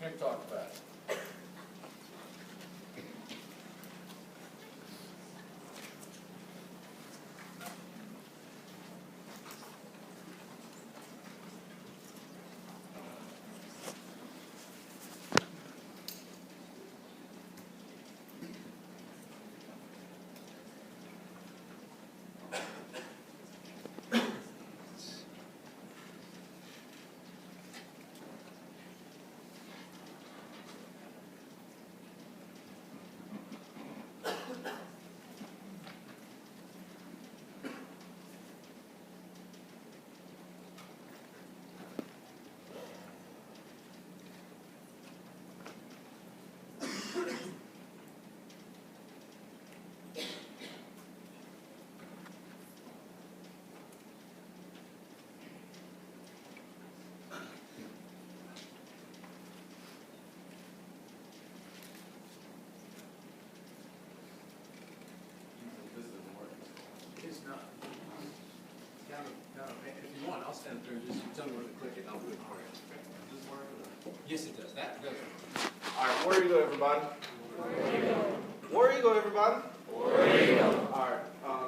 Let me talk about it. It's not. If you want, I'll stand through and just tell me where to click it and I'll do it for you. Does this work? Yes, it does. That does. All right, War Eagle, everybody. War Eagle, everybody. War Eagle. All right.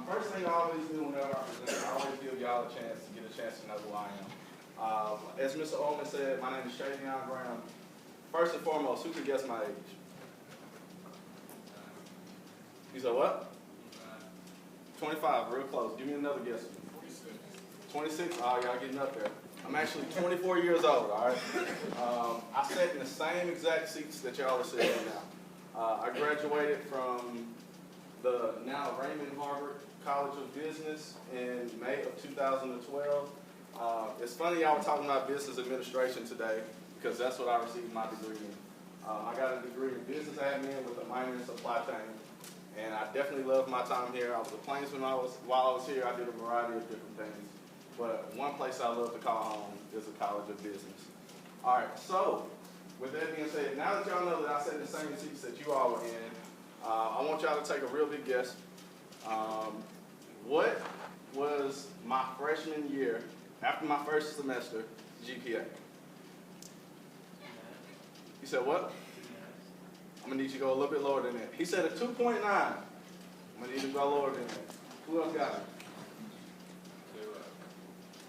First thing I always do whenever I present, I always give y'all a chance to get a chance to know who I am. As Mr. Ullman said, my name is Shavion Graham. First and foremost, who can guess my age? You said what? 25, real close. Give me another guess. 26? Oh, y'all getting up there. I'm actually 24 years old, all right? I sat in the same exact seats that y'all are sitting in now. I graduated from the now Raymond Harvard College of Business in May of 2012. It's funny y'all were talking about business administration today because that's what I received my degree in. I got a degree in business admin with a minor in supply chain. And I definitely loved my time here. I was a plainsman while I was here. I did a variety of different things. But one place I love to call home is the College of Business. All right, so with that being said, now that y'all know that I sat in the same seats that you all were in, I want y'all to take a real big guess. What was my freshman year, after my first semester, GPA? You said what? I'm going to need you to go a little bit lower than that. He said a 2.9. I'm going to need you to go lower than that. Who else got it?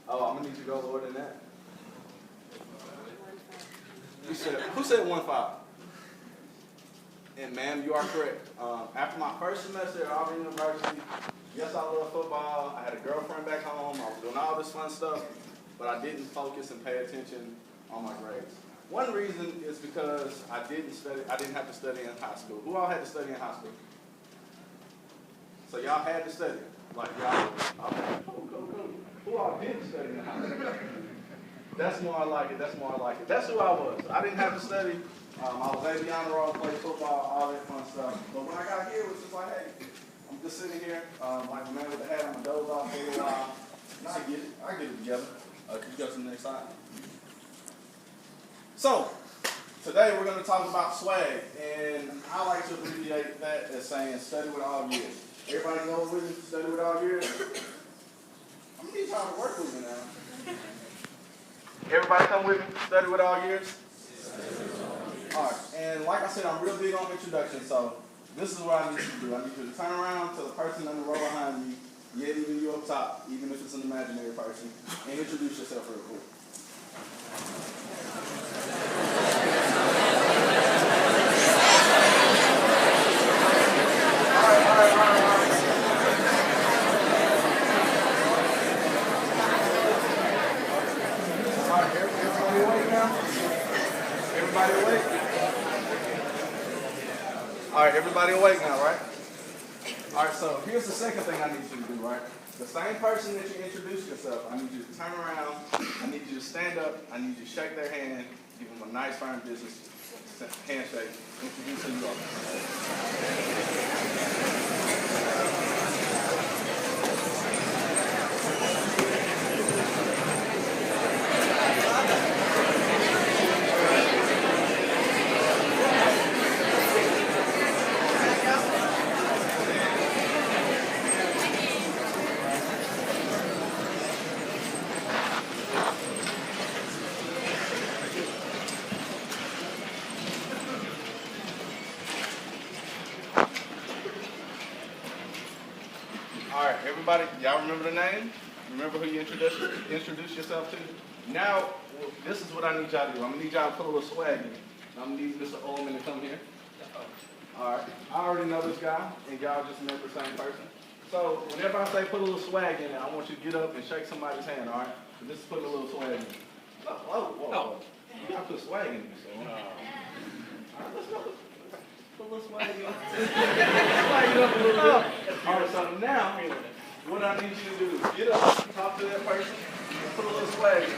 Oh, I'm going to need you to go lower than that. Who said 1.5? And ma'am, you are correct. After my first semester at Auburn University, yes, I love football. I had a girlfriend back home. I was doing all this fun stuff, but I didn't focus and pay attention on my grades. One reason is because I didn't have to study in high school. Who all had to study in high school? So y'all had to study. Like y'all, okay, cool. Who all didn't study in high school? That's more like it, That's who I was. I didn't have to study. I was able to honor roll, play football, all that fun stuff. But when I got here, it was just like, hey, I'm just sitting here, like a man with a hat, I'm going to doze off for a little while. And I get it together. Could you go to the next slide? So, today we're going to talk about swag, and I like to abbreviate that as saying study with all gears. Everybody know with me, study with all gears? I'm going to need y'all to work with me now. Everybody come with me, study with all gears? All right, and like I said, I'm real big on introduction, so this is what I need you to do. I need you to turn around to the person on the row behind you, yet even you up top, even if it's an imaginary person, and introduce yourself real quick. All right, everybody awake now, right? All right, so here's the second thing I need you to do, right? The same person that you introduced yourself, I need you to turn around, I need you to stand up, I need you to shake their hand, give them a nice firm business handshake, introduce who you are. Everybody, y'all remember the name? Remember who you introduced yourself to? Now, this is what I need y'all to do. I'm going to need y'all to put a little swag in. I'm going to need Mr. Ullman to come here. All right. I already know this guy, and y'all just met the same person. So whenever I say put a little swag in it, I want you to get up and shake somebody's hand, all right? So this is putting a little swag in it. Whoa. You got to put swag in it. So, all right, let's go. Put a little swag in it. Swag it up a little bit. All right, so now, what I need you to do is get up, talk to that person, and put a little swag in it.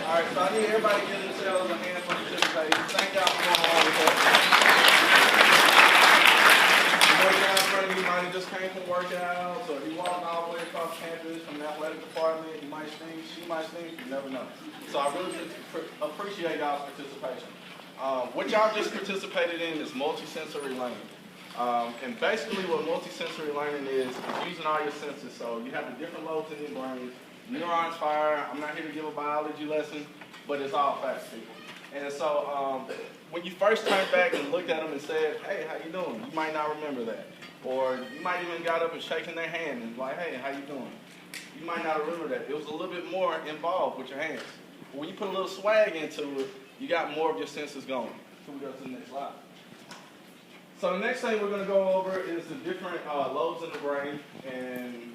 All right, so I need everybody to give themselves a hand for participating. Thank y'all for going along with that. You know, the guy in front of you might have just came from workouts, or he walked all the way across campus from the athletic department. He might stink, she might stink, you never know. So I really appreciate y'all's participation. What y'all just participated in is multisensory learning. And basically what multisensory learning is using all your senses. So you have the different lobes in your brain. Neurons fire. I'm not here to give a biology lesson, but it's all facts, people. And so when you first turned back and looked at them and said, hey, how you doing? You might not remember that. Or you might even got up and shaking their hand and like, hey, how you doing? You might not remember that. It was a little bit more involved with your hands. But when you put a little swag into it, you got more of your senses going. So we go to the next slide. So the next thing we're going to go over is the different lobes in the brain and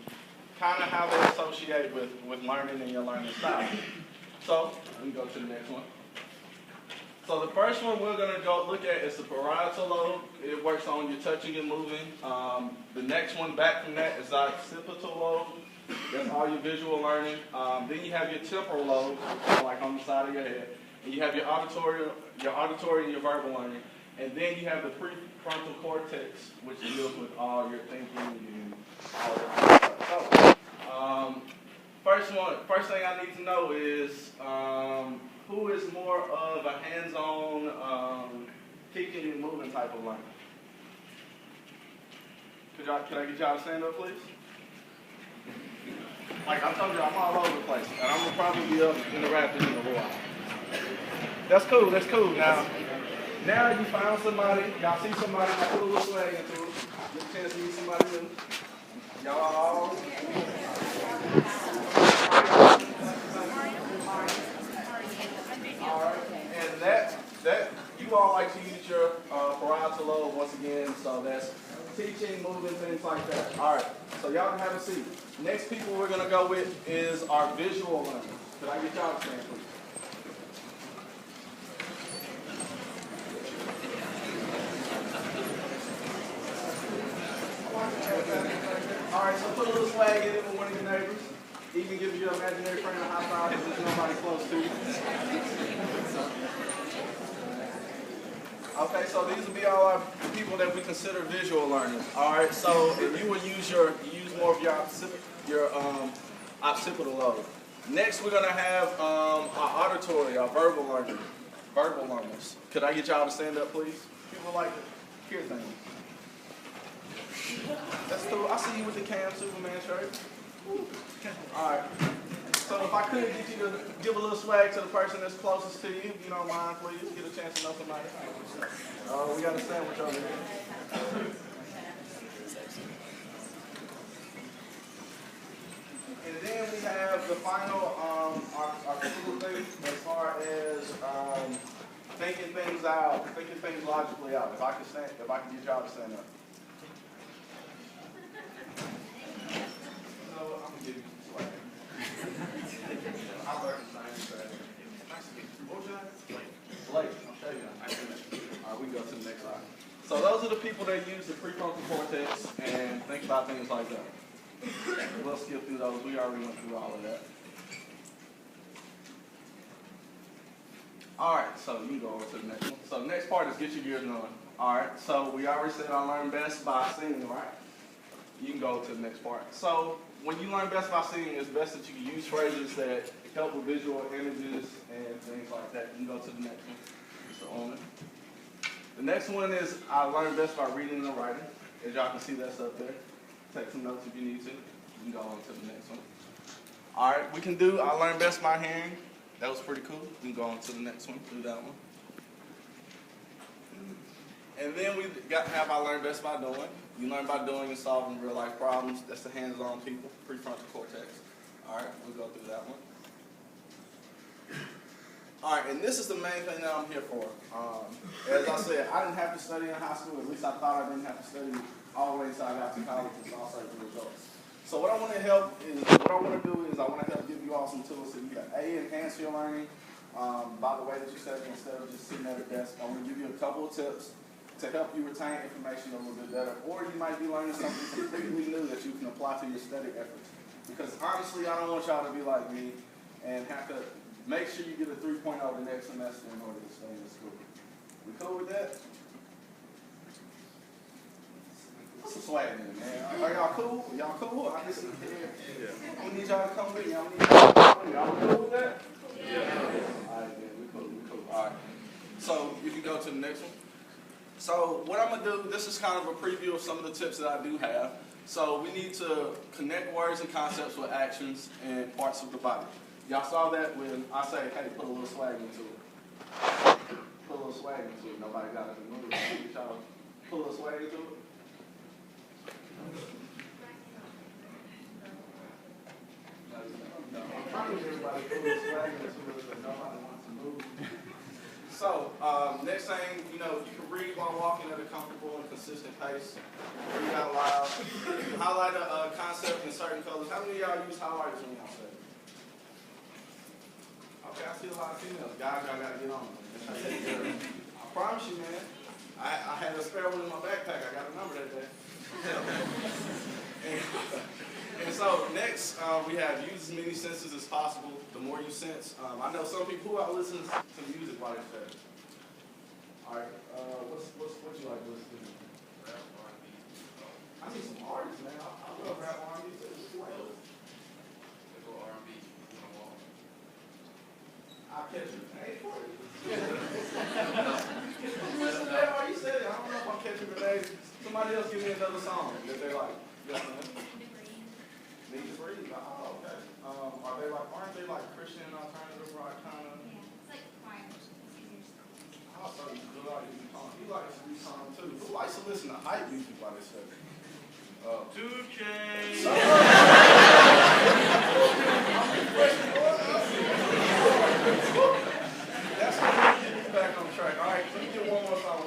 kind of how they associate with learning and your learning style. So let me go to the next one. So the first one we're going to go look at is the parietal lobe. It works on your touching and moving. The next one back from that is the occipital lobe. That's all your visual learning. Then you have your temporal lobe, like on the side of your head. And you have your auditory and your verbal learning. And then you have the prefrontal cortex, which deals with all your thinking and all that stuff. So, first thing I need to know is who is more of a hands-on, kicking and moving type of learner? Can I get y'all to stand up, please? Like I told you, I'm all over the place, and I'm gonna probably be up in the rapids in a while. That's cool. That's cool. Now you found somebody. Y'all see somebody. I put a little swag into it. Get a chance to meet somebody new. Y'all all. All right. And that you all like to use your parietal lobe once again. So that's teaching, moving, things like that. All right. So y'all can have a seat. Next people we're gonna go with is our visual learners. Could I get y'all to stand, please? All right, so put a little swag in it with one of your neighbors. Even give your imaginary friend a high five if there's nobody close to you. Okay, so these will be all our people that we consider visual learners. All right, so if you would use more of your occipital lobe. Next, we're gonna have our auditory, our verbal learners. Could I get y'all to stand up, please? People like to hear things. That's cool. I see you with the Cam Superman shirt. All right. So if I could get you to give a little swag to the person that's closest to you, if you don't mind, please get a chance to know somebody. We got a sandwich over here. And then we have the final, our critical thing as far as thinking things out, thinking things logically out. If I can get y'all to stand up. So I'm gonna give you some swag. I learned science strategy. Nice to meet you. What was your name? Blake. I'll show you. All right, we can go to the next slide. So those are the people that use the prefrontal cortex and think about things like that. We'll skip through those. We already went through all of that. All right, so you can go over to the next one. So the next part is get your gears going. All right, so we already said I learn best by seeing, right? You can go to the next part. So when you learn best by seeing, it's best that you can use phrases that help with visual images and things like that. You can go to the next one, Mr. Owner. The next one is I learned best by reading and writing. As y'all can see, that's up there. Take some notes if you need to. You can go on to the next one. All right, we can do I learned best by hearing. That was pretty cool. We can go on to the next one, do that one. And then we got have I learned best by doing. You learn by doing and solving real life problems. That's the hands-on people, prefrontal cortex. All right, we'll go through that one. All right, and this is the main thing that I'm here for. As I said, I didn't have to study in high school. At least I thought I didn't have to study all the way until I got to college and saw certain results. So what I want to do is I want to help give you all some tools so you can enhance your learning by the way that you study instead of just sitting at a desk. I want to give you a couple of tips to help you retain information a little bit better, or you might be learning something completely new that you can apply to your study efforts. Because honestly, I don't want y'all to be like me and have to make sure you get a 3.0 the next semester in order to stay in school. We cool with that? What's the swag in, man? Are y'all cool? Y'all cool? I just I need y'all to come with me. Y'all cool with that? Yeah. All right, man. We cool. All right. So you can go to the next one. So what I'm going to do, this is kind of a preview of some of the tips that I do have. So we need to connect words and concepts with actions and parts of the body. Y'all saw that when I say, hey, put a little swag into it. Put a little swag into it. Nobody got to move. Y'all put a little swag into it. No, I'm trying to get everybody to put a little swag into it, but nobody wants to move. So, next thing, you can read while walking at a comfortable and consistent pace. Read out loud. Highlight a concept in certain colors. How many of y'all use highlighters when y'all study? Okay, I see a lot of females. Guys, y'all got to get on them. I promise you, man. I had a spare one in my backpack. I got a number that day. And so next, we have use as many senses as possible. The more you sense, I know some people who are listening to music while they're studying. All right, what you like to listen to? Rap, R&B. I need some artists, man. I love rap, R&B too. Who else? Let's go R&B. I'll catch you. Hey, for it. You listen to that while you said it. I don't know if I'm catching grenades. Somebody else give me another song that they like. Yes, ma'am. Need to breathe. Oh, okay. Aren't they like Christian alternative rock kind of? Yeah, it's like choir. I thought you like to be calm. He likes to be calm too. Who likes to listen to hype music while they study? 2K. That's how we get you back on track. All right, let me get one more song.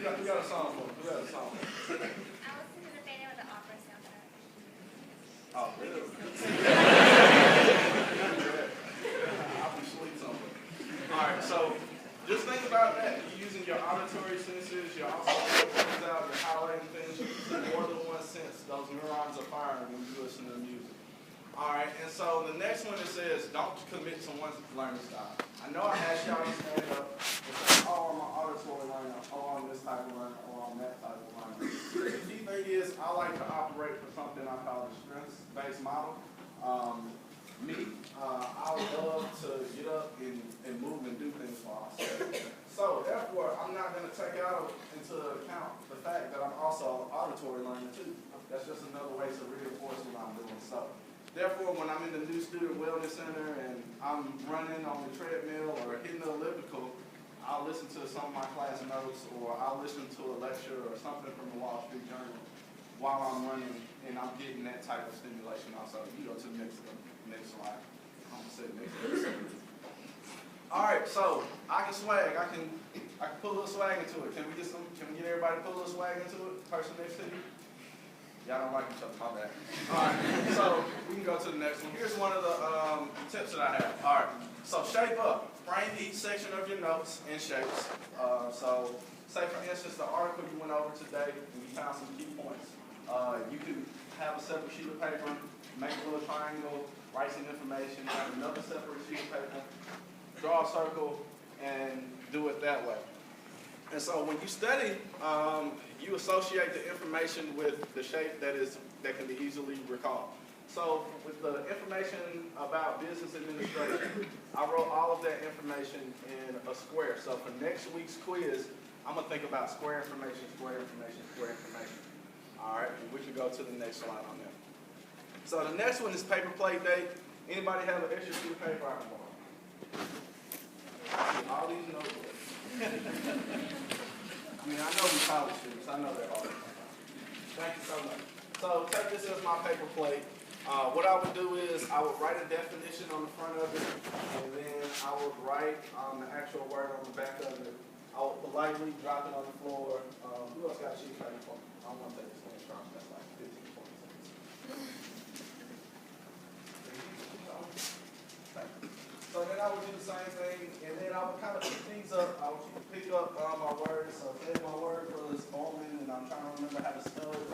We got a song for it. We got a song. I listen to the band with the opera soundtrack. Oh, really? I'll be asleep somewhere. All right, so just think about that. You're using your auditory senses, you're also putting things out, you're highlighting things, you're using more than one sense. Those neurons are firing when you listen to music. All right, and so the next one it says, don't commit to one learning style. I know I asked y'all to stand up and say, oh, I'm an auditory learner, oh, I'm this type of learner, oh, I'm that type of learner. The key thing is I like to operate for something I call a strengths-based model. I would love to get up and move and do things while I study. So therefore, I'm not going to take out into account the fact that I'm also an auditory learner too. That's just another way to reinforce what I'm doing. So therefore, when I'm in the new student wellness center and I'm running on the treadmill or hitting the elliptical, I'll listen to some of my class notes or I'll listen to a lecture or something from the Wall Street Journal while I'm running and I'm getting that type of stimulation also. You go to the next slide. I'm going to say next episode. All right, so I can swag. I can put a little swag into it. Can we get everybody to put a little swag into it? Person next to you? Y'all don't like each other, my bad. All right, so we can go to the next one. Here's one of the tips that I have. All right, so shape up. Frame each section of your notes in shapes. So say, for instance, the article you went over today, and you found some key points. You can have a separate sheet of paper, make a little triangle, write some information, have another separate sheet of paper, draw a circle, and do it that way. And so when you study, you associate the information with the shape that can be easily recalled. So with the information about business administration, I wrote all of that information in a square. So for next week's quiz, I'm going to think about square information, square information, square information. All right, and we can go to the next slide on that. So the next one is paper plate day. Anybody have an extra sheet of paper I can borrow? All these notebooks. I mean, I know we college students. I know they're hard. Thank you so much. So take this as my paper plate. What I would do is I would write a definition on the front of it, and then I would write the actual word on the back of it. I would politely drop it on the floor. Who else got a sheet of paper for me? I don't want to take this thing strong. That's like 15, 20 seconds. So then I would do the same thing, and then I would kind of pick these up. I would pick up my words. So say my word was almond, and I'm trying to remember how to spell it.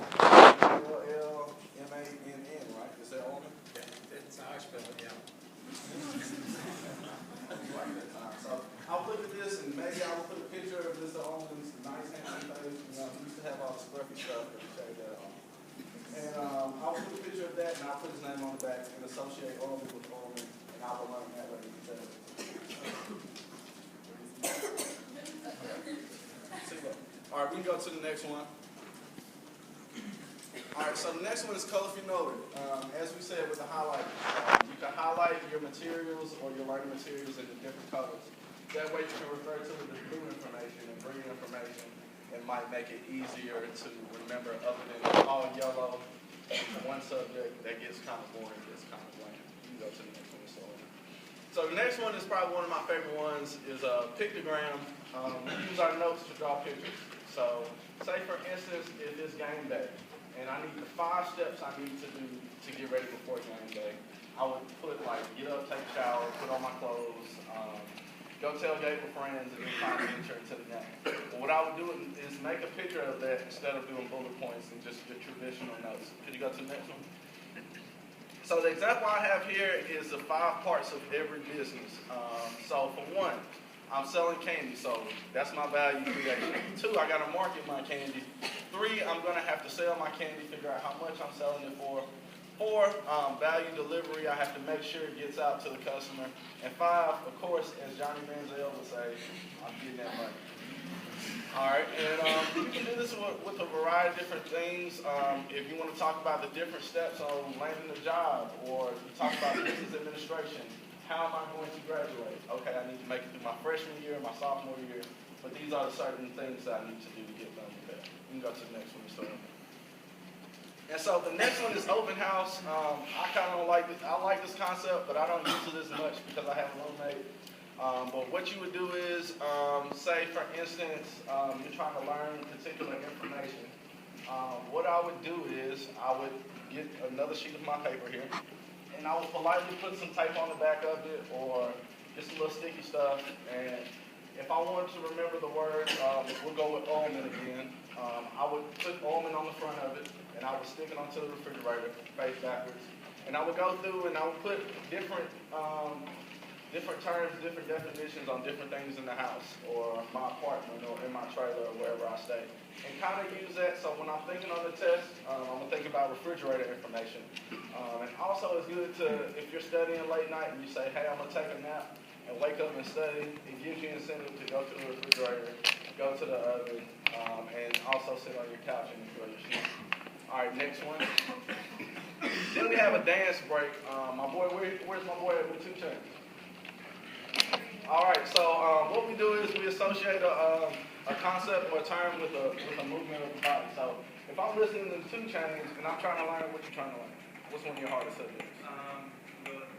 L-M-A-N-N, right? Is that almond? Yeah, that's how I spell it, yeah. So I'll look at this, and maybe I'll put a picture of Mr. Almond's nice handsome face. You know, he used to have all the scruffy stuff, but he shaved that off. And I'll put a picture of that, and I'll put his name on the back and associate Almond with Almond, and I will learn that way. All right, we can go to the next one. All right, so the next one is colorfully noted. As we said with the highlight, you can highlight your materials or your learning materials in the different colors. That way you can refer to it as blue information and green information. It might make it easier to remember other than all yellow. One subject that gets kind of boring, gets kind of bland. You can go to the next one. So the next one is probably one of my favorite ones is a pictogram. We use our notes to draw pictures. So say for instance, if it's game day, and I need the 5 steps I need to do to get ready before game day, I would put like get up, take a shower, put on my clothes, go tailgate with friends, and then finally enter into the game. But what I would do is make a picture of that instead of doing bullet points and just the traditional notes. Could you go to the next one? So the example I have here is the 5 parts of every business. So for one, I'm selling candy, so that's my value creation. 2, I got to market my candy. 3, I'm going to have to sell my candy, figure out how much I'm selling it for. 4, value delivery, I have to make sure it gets out to the customer. And 5, of course, as Johnny Manziel would say, I'm getting that money. All right, and you can do this with a variety of different things. If you want to talk about the different steps on landing a job, or you talk about business administration, how am I going to graduate? Okay, I need to make it through my freshman year, my sophomore year, but these are the certain things that I need to do to get done with that. You can go to the next one. And so the next one is open house. I kind of like this. I like this concept, but I don't use it as much because I have a roommate. But what you would do is, say for instance, you're trying to learn particular information. What I would do is I would get another sheet of my paper here, and I would politely put some tape on the back of it or just a little sticky stuff. And if I wanted to remember the word, we'll go with almond again. I would put almond on the front of it, and I would stick it onto the refrigerator, face backwards. And I would go through and I would put different terms, different definitions on different things in the house or my apartment or in my trailer or wherever I stay. And kind of use that so when I'm thinking on the test, I'm going to think about refrigerator information. And also it's good to, if you're studying late night and you say, hey, I'm going to take a nap and wake up and study, it gives you incentive to go to the refrigerator, go to the oven, and also sit on your couch and enjoy your shoes. All right, next one. Then we have a dance break. My boy, where's my boy with 2 Chainz? All right, so what we do is we associate a concept or a term with a movement of the body. So if I'm listening to 2 Chainz and I'm trying to learn, what you trying to learn? What's one of your hardest subjects?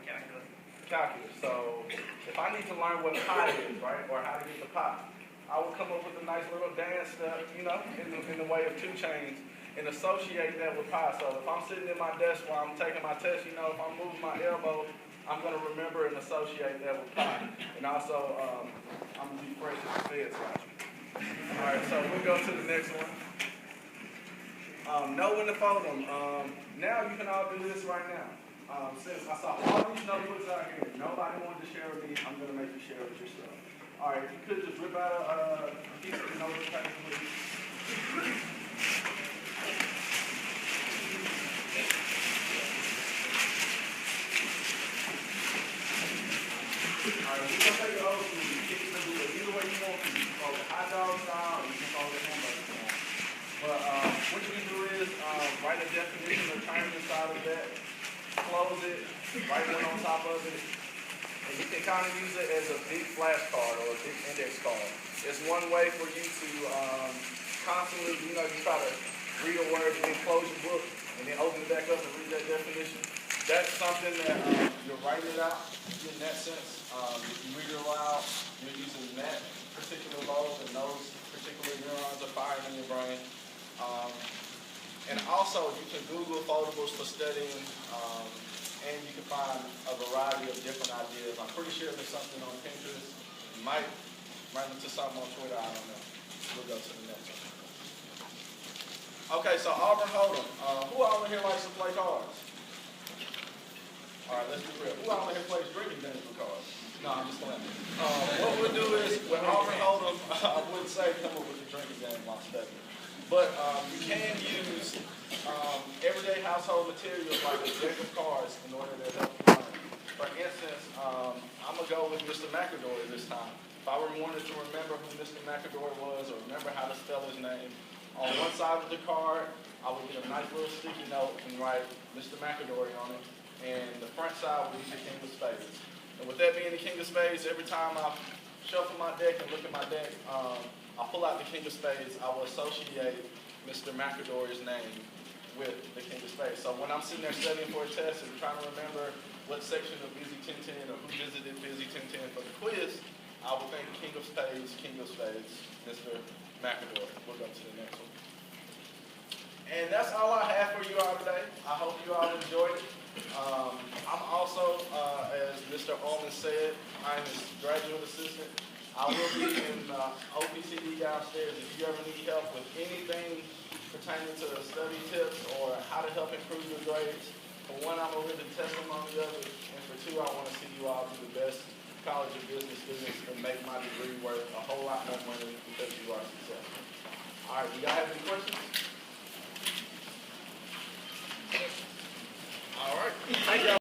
Calculus. Calculus. So if I need to learn what pi is, right, or how to get the pi, I would come up with a nice little dance step, you know, in the way of 2 Chainz and associate that with pi. So if I'm sitting at my desk while I'm taking my test, you know, if I'm moving my elbow, I'm going to remember and associate that with pi. And also, I'm going to be fresh as the feds watching. All right, so we'll go to the next one. Know when to fold them. Now you can all do this right now. Since I saw all these notebooks out here, nobody wanted to share with me, I'm going to make you share with yourself. All right, if you could just rip out a piece of the notebook. You can fold it hot dog style, or you can fold it hamburger style. But what you can do is write a definition of terms inside of that, close it, write one on top of it, and you can kind of use it as a big flashcard or a big index card. It's one way for you to constantly, you try to read a word and then close your book and then open it back up and read that definition. That's something that you're writing it out in that sense. If you read it aloud, you're using that particular lobe and those particular neurons are firing in your brain. And also, you can Google foldables for studying, and you can find a variety of different ideas. I'm pretty sure there's something on Pinterest. You might run into something on Twitter, I don't know. We'll go to the next one. Okay, so Auburn Hold'em. Who out here likes to play cards? All right, let's be real. Who out here plays drinking games with cards? No, I'm just playing. What we'll do is, with Auburn Hold'em, I wouldn't say come up with a drinking game while studying. But you can use everyday household materials like a deck of cards in order to help you learn. For instance, I'm going to go with Mr. McAdory this time. If I wanted to remember who Mr. McAdory was or remember how to spell his name, on one side of the card, I would get a nice little sticky note and write Mr. McAdory on it. And the front side would be the King of Spades. And with that being the King of Spades, every time I shuffle my deck and look at my deck, I pull out the King of Spades, I will associate Mr. McAdory's name with the King of Spades. So when I'm sitting there studying for a test and trying to remember what section of Busy 1010 or who visited Busy 1010 for the quiz, I will think King of Spades, Mr. McAdory. We'll go to the next one. And that's all I have for you all today. I hope you all enjoyed it. I'm also, as Mr. Ullman said, I'm his graduate assistant. I will be in OPCD downstairs if you ever need help with anything pertaining to study tips or how to help improve your grades. For one, I'm a living testimony of it, and for two, I want to see you all be the best College of Business students and make my degree worth a whole lot more money because you are successful. All right, do y'all have any questions? All right, thank y'all.